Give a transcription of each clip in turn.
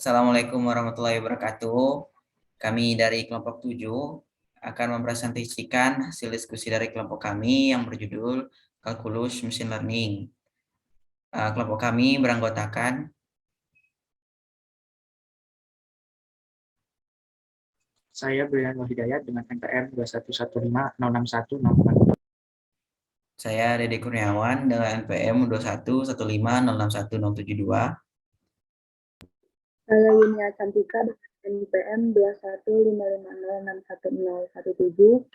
Assalamualaikum warahmatullahi wabarakatuh. Kami dari kelompok 7 akan mempresentasikan hasil diskusi dari kelompok kami yang berjudul Kalkulus Machine Learning. Kelompok kami beranggotakan Saya Brian Hidayat dengan NPM 211506104. saya Dede Kurniawan dengan NPM 211506172. Saya Yunia Cantika dengan NPM 215506117.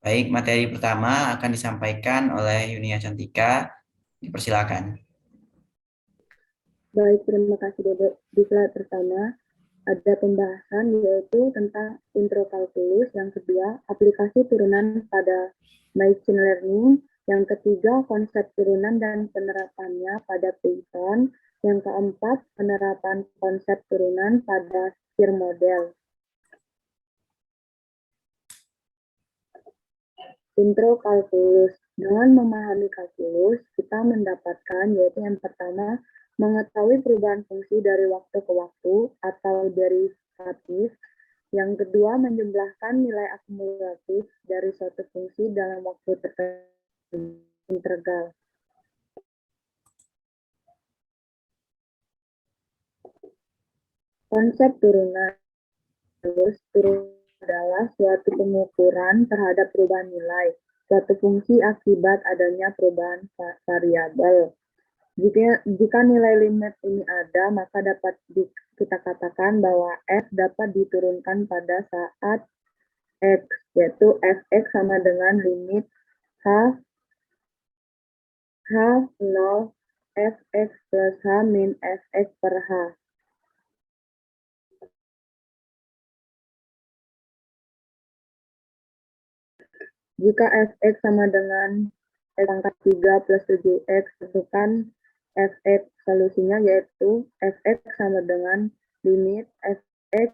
Baik, materi pertama akan disampaikan oleh Yunia Cantika. Dipersilakan. Baik, terima kasih Dede. Di slide pertama ada pembahasan yaitu tentang intro kalkulus, yang kedua aplikasi turunan pada machine learning, yang ketiga konsep turunan dan penerapannya pada Python, yang keempat penerapan konsep turunan pada SIR model. Intro kalkulus. Dengan memahami kalkulus, kita mendapatkan yaitu yang pertama, mengetahui perubahan fungsi dari waktu ke waktu atau derivatif. Yang kedua, menjumlahkan nilai akumulatif dari suatu fungsi dalam waktu tertentu, integral. Konsep turunan. Turunan adalah suatu pengukuran terhadap perubahan nilai suatu fungsi akibat adanya perubahan variabel. Jika nilai limit ini ada, maka dapat kita katakan bahwa f dapat diturunkan pada saat x, yaitu fx sama dengan limit h0 fx plus h min fx per h. Jika fx sama dengan x pangkat 3 plus 7x, tentukan fx. Solusinya yaitu fx sama dengan limit fx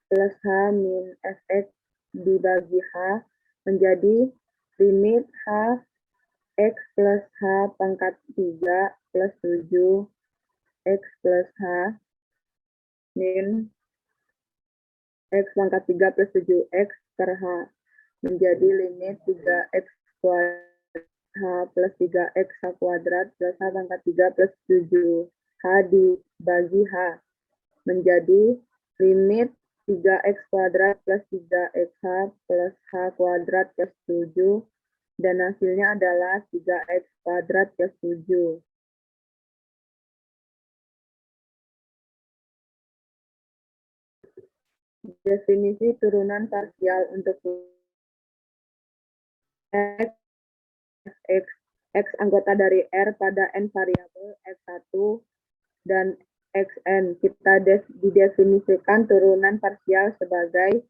plus h min fx dibagi h menjadi limit h x plus h pangkat 3 plus 7 x plus h min x pangkat 3 plus 7x per h menjadi limit 3x kuadrat h plus 3x h kuadrat plus h pangkat 3 plus 7h dibagi h menjadi limit 3x kuadrat plus 3xh plus h kuadrat plus 7, dan hasilnya adalah 3x kuadrat plus 7. Definisi turunan parsial untuk x anggota dari R pada n variabel x1 dan xn. Kita didefinisikan turunan parsial sebagai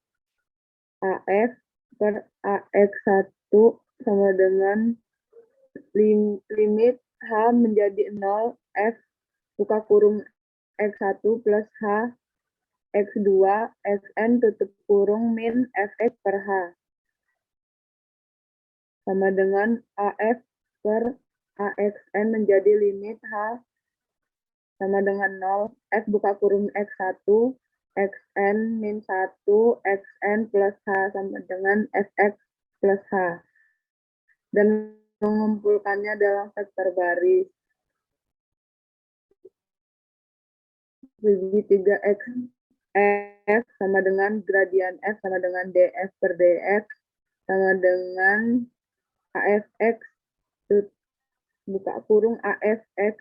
AF per AX1 sama dengan limit H menjadi 0 F buka kurung X1 plus H X2 Xn tutup kurung min Fx per H sama dengan AF per AXN menjadi limit H sama dengan 0, F buka kurung X1, Xn min 1, Xn plus H sama dengan Fx plus H. Dan mengumpulkannya dalam vektor baris. Segitiga X F sama dengan gradian F sama dengan df per dx sama dengan AFX buka kurung AFX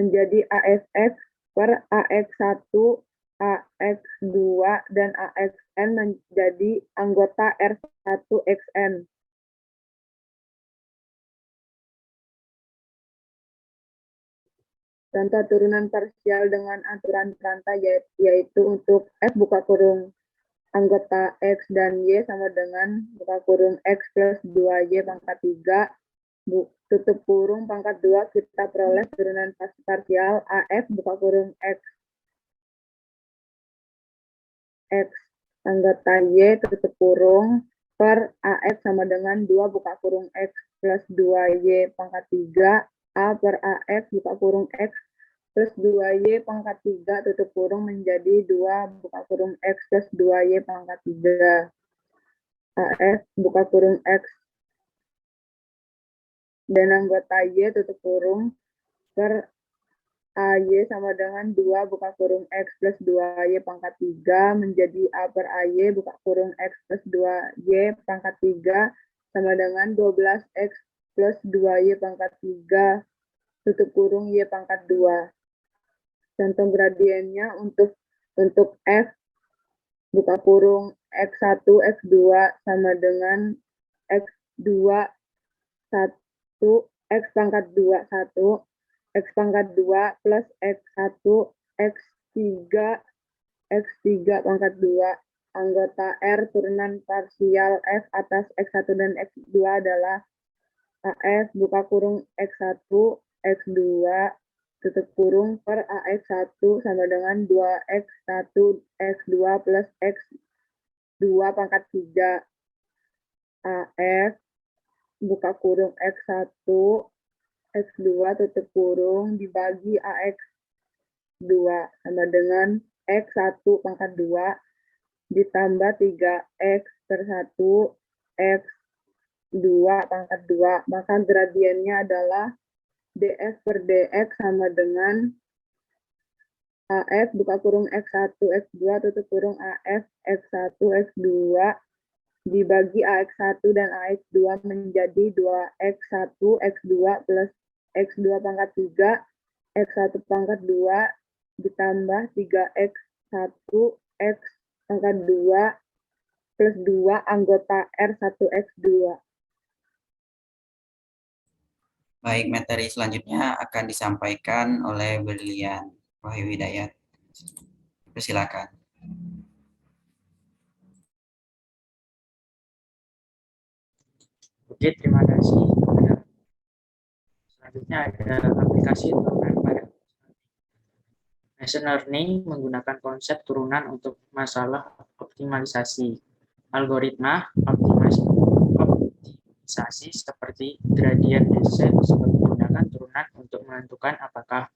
menjadi AFX per AX1, AX2, dan AXN menjadi anggota R1XN. Contoh turunan parsial dengan aturan rantai yaitu untuk F buka kurung anggota X dan Y sama dengan buka kurung X plus 2Y pangkat 3 tutup kurung pangkat 2, kita peroleh turunan parsial AF buka kurung X anggota Y tutup kurung per AX sama dengan 2 buka kurung X plus 2Y pangkat 3 A per AX buka kurung X plus 2Y pangkat 3 tutup kurung menjadi 2 buka kurung X plus 2Y pangkat 3. AF buka kurung X dan anggota Y tutup kurung per AY sama dengan 2 buka kurung X plus 2Y pangkat 3 menjadi A per AY buka kurung X plus 2Y pangkat 3 sama dengan 12X plus 2Y pangkat 3 tutup kurung Y pangkat 2. Contoh gradiennya untuk F buka kurung X1, X2 sama dengan X2, 1, X pangkat 2, 1, X pangkat 2 plus X1, X3, X3 pangkat 2. Anggota R turunan parsial F atas X1 dan X2 adalah AF buka kurung X1, X2, tutup kurung per AX1 sama dengan 2X1, X2 plus X2 pangkat 3. AF buka kurung X1, X2 tutup kurung dibagi AX2 sama dengan X1 pangkat 2 ditambah 3X per 1 X2 pangkat 2. Maka gradiennya adalah df per dx sama dengan AF buka kurung X1, X2 tutup kurung AF X1, X2 dibagi AX1 dan AX2 menjadi 2X1, X2 plus X2 pangkat 3, X1 pangkat 2 ditambah 3X1, X pangkat 2 plus 2 anggota R1X2. Baik, materi selanjutnya akan disampaikan oleh Berlian Wahyu Hidayat. Persilakan. Oke, terima kasih. Selanjutnya ada aplikasi turunan pada machine learning menggunakan konsep turunan untuk masalah optimalisasi. Algoritma optimalisasi seperti gradient descent menggunakan turunan untuk menentukan apakah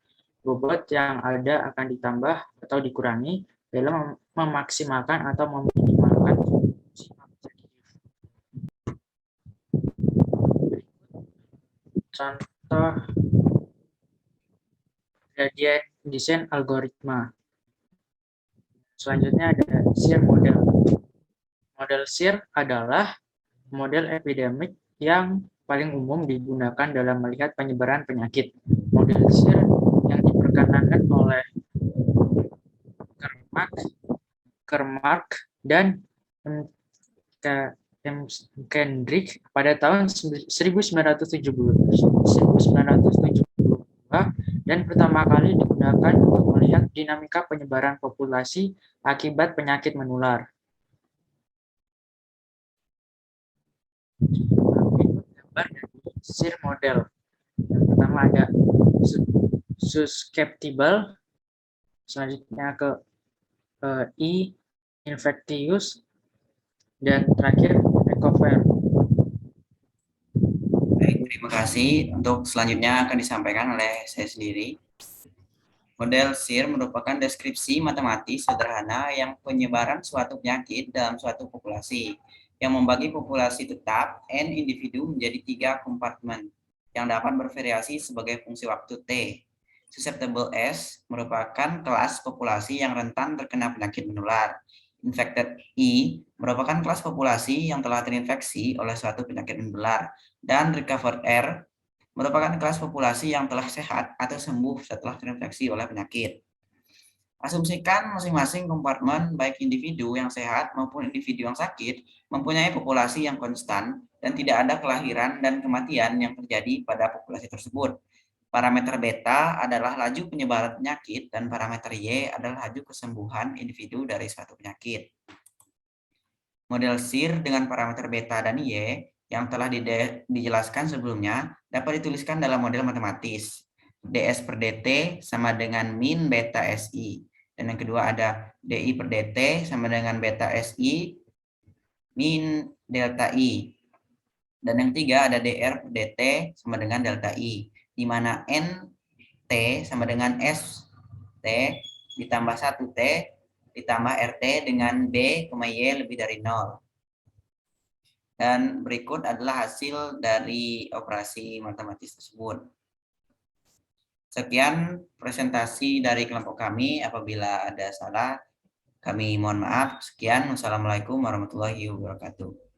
bobot yang ada akan ditambah atau dikurangi dalam memaksimalkan atau meminimalkan fungsi objektif. Contoh gradient descent algoritma. Selanjutnya ada SEER model. Model SEER adalah model epidemik yang paling umum digunakan dalam melihat penyebaran penyakit. Model SEER yang diperkenalkan oleh Kermark dan Kendrick pada tahun 1972 dan pertama kali digunakan untuk melihat dinamika penyebaran populasi akibat penyakit menular. Berikut gambar dari SEER model. Yang pertama ada susceptible, selanjutnya ke E, infectious, dan terakhir recover. Baik, terima kasih. Untuk selanjutnya akan disampaikan oleh saya sendiri. Model SEER merupakan deskripsi matematis sederhana yang penyebaran suatu penyakit dalam suatu populasi, yang membagi populasi tetap N individu menjadi 3 kompartemen, yang dapat bervariasi sebagai fungsi waktu T. Susceptible S merupakan kelas populasi yang rentan terkena penyakit menular. Infected E merupakan kelas populasi yang telah terinfeksi oleh suatu penyakit menular. Dan recovered R merupakan kelas populasi yang telah sehat atau sembuh setelah terinfeksi oleh penyakit. Asumsikan masing-masing kompartemen baik individu yang sehat maupun individu yang sakit mempunyai populasi yang konstan dan tidak ada kelahiran dan kematian yang terjadi pada populasi tersebut. Parameter beta adalah laju penyebaran penyakit dan parameter Y adalah laju kesembuhan individu dari suatu penyakit. Model SEER dengan parameter beta dan Y yang telah dijelaskan sebelumnya dapat dituliskan dalam model matematis. DS per DT sama dengan min beta SI. Dan yang kedua ada DI per DT sama dengan beta SI min delta I. Dan yang ketiga ada DR per DT sama dengan delta I. Di mana N T sama dengan S T ditambah 1T ditambah RT dengan B, Y lebih dari 0. Dan berikut adalah hasil dari operasi matematis tersebut. Sekian presentasi dari kelompok kami. Apabila ada salah, kami mohon maaf. Sekian. Wassalamualaikum warahmatullahi wabarakatuh.